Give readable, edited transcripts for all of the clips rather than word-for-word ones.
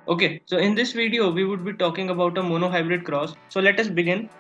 Okay, so in this video, we would be talking about a monohybrid cross. So let us begin.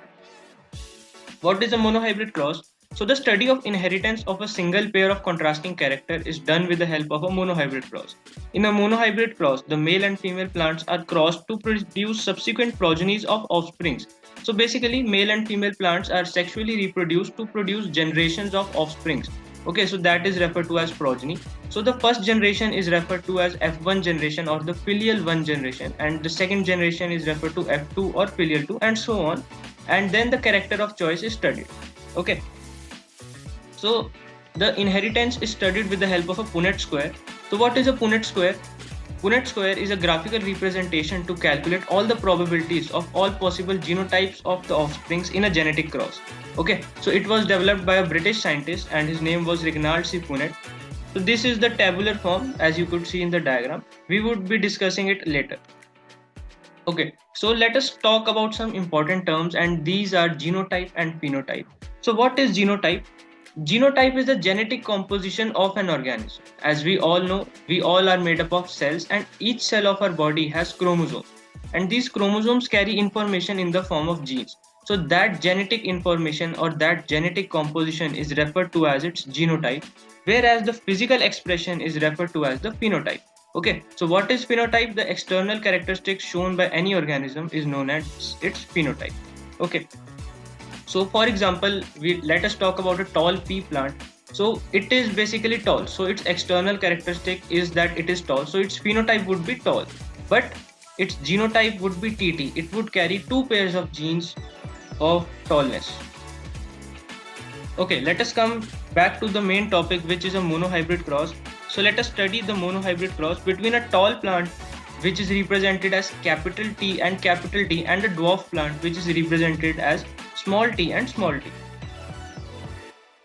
What is a monohybrid cross? So the study of inheritance of a single pair of contrasting character is done with the help of a monohybrid cross. In a monohybrid cross, the male and female plants are crossed to produce subsequent progenies of offsprings. So basically, male and female plants are sexually reproduced to produce generations of offsprings. Okay, so that is referred to as progeny. So the first generation is referred to as F1 generation or the filial 1 generation, and the second generation is referred to F2 or filial 2, and so on. And then the character of choice is studied. Okay, so the inheritance is studied with the help of a Punnett square. So what is a Punnett square? Punnett square is a graphical representation to calculate all the probabilities of all possible genotypes of the offsprings in a genetic cross. Okay, so it was developed by a British scientist and his name was Reginald C. Punnett. So this is the tabular form as you could see in the diagram. We would be discussing it later. Okay, so let us talk about some important terms, and these are genotype and phenotype. So what is genotype? Genotype is the genetic composition of an organism. As we all know, we all are made up of cells, and each cell of our body has chromosomes. And these chromosomes carry information in the form of genes. So that genetic information or that genetic composition is referred to as its genotype, whereas the physical expression is referred to as the phenotype. Okay, so what is phenotype? The external characteristics shown by any organism is known as its phenotype. Okay, so for example, let us talk about a tall pea plant. So it is basically tall. So its external characteristic is that it is tall. So its phenotype would be tall, but its genotype would be TT. It would carry two pairs of genes of tallness. Okay, let us come back to the main topic, which is a monohybrid cross. So let us study the monohybrid cross between a tall plant, which is represented as capital T, and a dwarf plant, which is represented as small t and small t.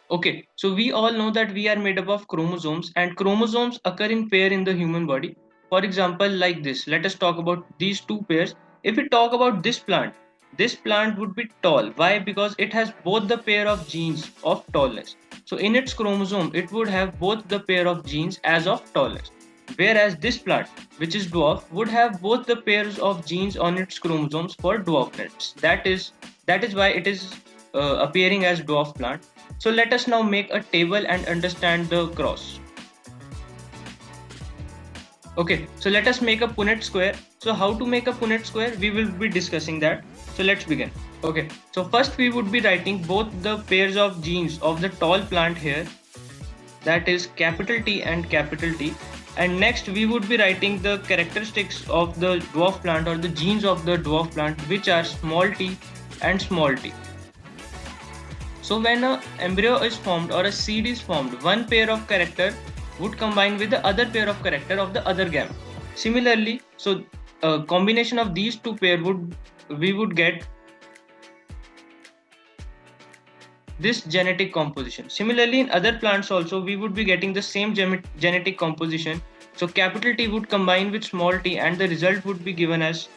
Okay, so we all know that we are made up of chromosomes, and chromosomes occur in pair in the human body. For example, like this, let us talk about these two pairs. If we talk about this plant would be tall. Why? Because it has both the pair of genes of tallness. So in its chromosome, it would have both the pair of genes as of tallness. Whereas this plant, which is dwarf, would have both the pairs of genes on its chromosomes for dwarfness. That is why it is appearing as dwarf plant. So let us now make a table and understand the cross. Okay, so let us make a Punnett square. So how to make a Punnett square? We will be discussing that. So let's begin. Okay, so first we would be writing both the pairs of genes of the tall plant here, that is capital T and capital T. And next we would be writing the characteristics of the dwarf plant or the genes of the dwarf plant, which are small t and small t. So when an embryo is formed or a seed is formed, one pair of character would combine with the other pair of character of the other gamete. Similarly, so a combination of these two pairs we would get this genetic composition. Similarly, in other plants also we would be getting the same genetic composition. So capital T would combine with small t, and the result would be given as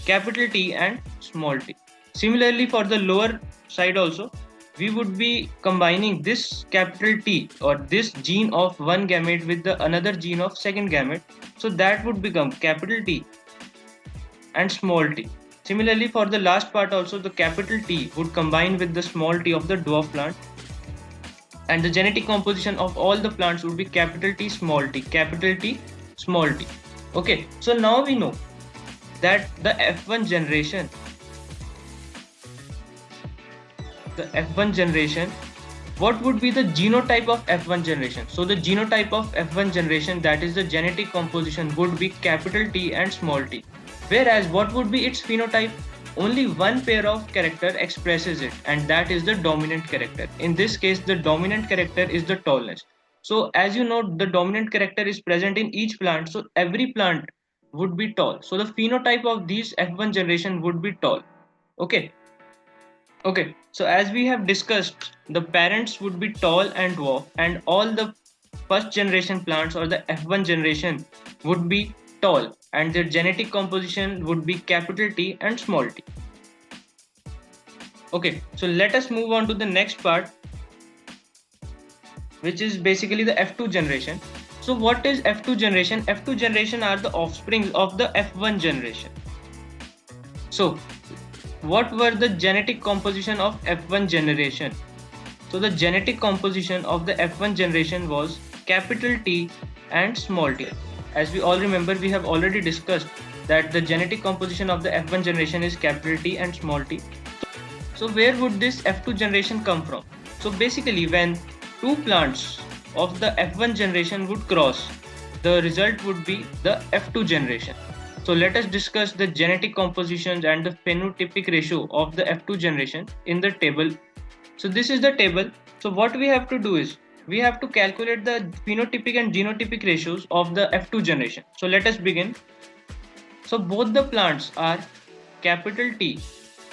capital T and small t. Similarly, for the lower side also, we would be combining this capital T or this gene of one gamete with the another gene of second gamete. So that would become capital T and small t. Similarly, for the last part also, the capital T would combine with the small t of the dwarf plant, and the genetic composition of all the plants would be capital T, small t, capital T, small t. Okay, so now we know that the F1 generation, what would be the genotype of F1 generation? So the genotype of F1 generation, that is the genetic composition, would be capital T and small t. Whereas what would be its phenotype? Only one pair of character expresses it, and that is the dominant character. In this case, the dominant character is the tallness. So as you know, the dominant character is present in each plant, so every plant would be tall. So the phenotype of these F1 generation would be tall. Okay. Okay, so as we have discussed, the parents would be tall and dwarf, and all the first generation plants or the F1 generation would be tall, and their genetic composition would be capital T and small t. Okay, so let us move on to the next part, which is basically the F2 generation. So what is F2 generation? F2 generation are the offspring of the F1 generation. So what were the genetic composition of F1 generation? So the genetic composition of the F1 generation was capital T and small t. As we all remember, we have already discussed that the genetic composition of the F1 generation is capital T and small t. So where would this F2 generation come from? So basically when two plants of the F1 generation would cross, the result would be the F2 generation. So let us discuss the genetic compositions and the phenotypic ratio of the F2 generation in the table. So this is the table. So what we have to do is we have to calculate the phenotypic and genotypic ratios of the F2 generation. So let us begin. So both the plants are capital T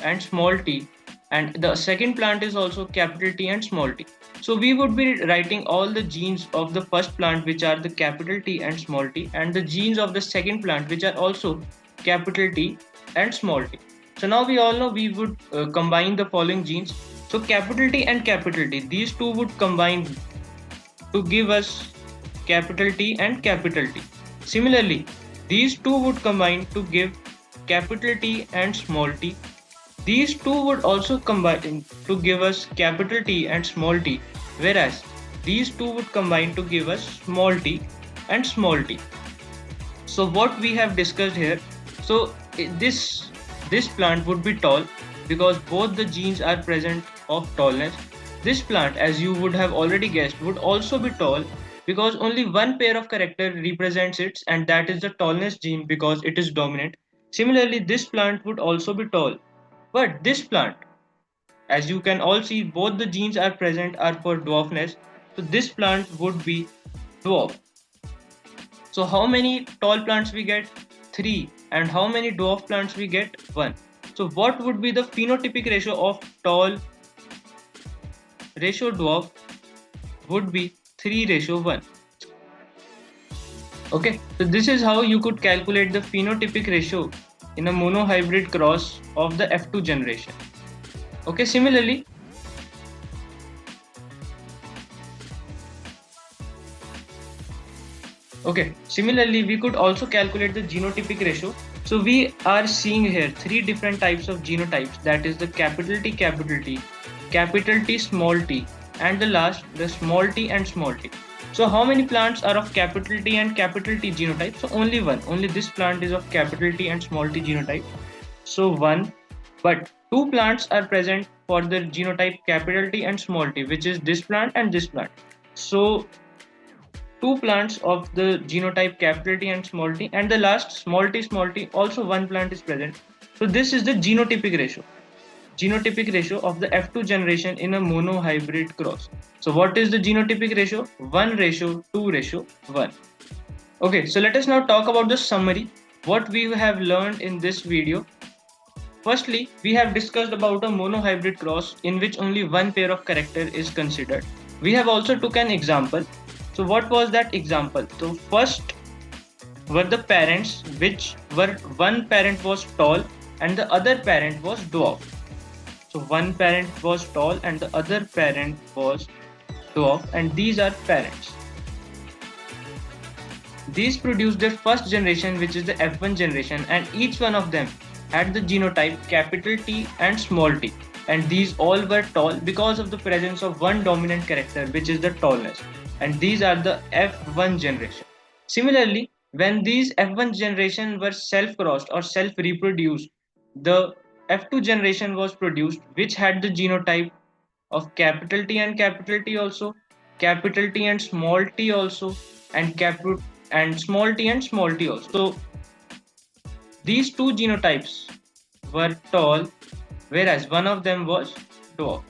and small t, and the second plant is also capital T and small t. So we would be writing all the genes of the first plant, which are the capital T and small t, and the genes of the second plant, which are also capital T and small t. So now we all know we would combine the following genes. So capital T and capital T, these two would combine to give us capital T and capital T. Similarly, these two would combine to give capital T and small t. These two would also combine to give us capital T and small t, whereas these two would combine to give us small t and small t. So what we have discussed here, so this plant would be tall because both the genes are present of tallness. This plant, as you would have already guessed, would also be tall because only one pair of character represents it, and that is the tallness gene because it is dominant. Similarly, this plant would also be tall. But this plant, as you can all see, both the genes are present are for dwarfness. So this plant would be dwarf. So how many tall plants we get? 3. And how many dwarf plants we get? 1. So what would be the phenotypic ratio of tall ratio dwarf? Would be 3:1. Okay, so this is how you could calculate the phenotypic ratio in a monohybrid cross of the F2 generation. Okay, similarly, we could also calculate the genotypic ratio. So we are seeing here 3 different types of genotypes, that is the capital T, capital T, small t, and the last, the small t and small t. So how many plants are of capital T and capital T genotype? So only one. Only this plant is of capital T and small t genotype. So 1. But 2 plants are present for the genotype capital T and small t, which is this plant and this plant. So 2 plants of the genotype capital T and small t, and the last small t, also 1 plant is present. So this is the genotypic ratio of the F2 generation in a monohybrid cross. So what is the genotypic ratio? 1:2:1. Okay, so let us now talk about the summary, what we have learned in this video. Firstly, we have discussed about a monohybrid cross in which only one pair of character is considered. We have also took an example. So what was that example? So first were the parents, which were one parent was tall and the other parent was dwarf. So one parent was tall and the other parent was dwarf, and these are parents. These produced their first generation, which is the F1 generation, and each one of them had the genotype capital T and small t, and these all were tall because of the presence of one dominant character, which is the tallness, and these are the F1 generation. Similarly, when these F1 generation were self-crossed or self-reproduced, the F2 generation was produced, which had the genotype of capital T and capital T also, capital T and small t also, and small t and small t also. So these two genotypes were tall, whereas one of them was dwarf.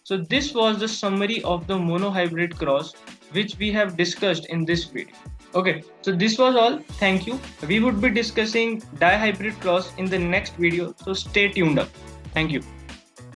So this was the summary of the monohybrid cross, which we have discussed in this video. Okay, so this was all. Thank you. We would be discussing dihybrid cross in the next video, so stay tuned up. Thank you.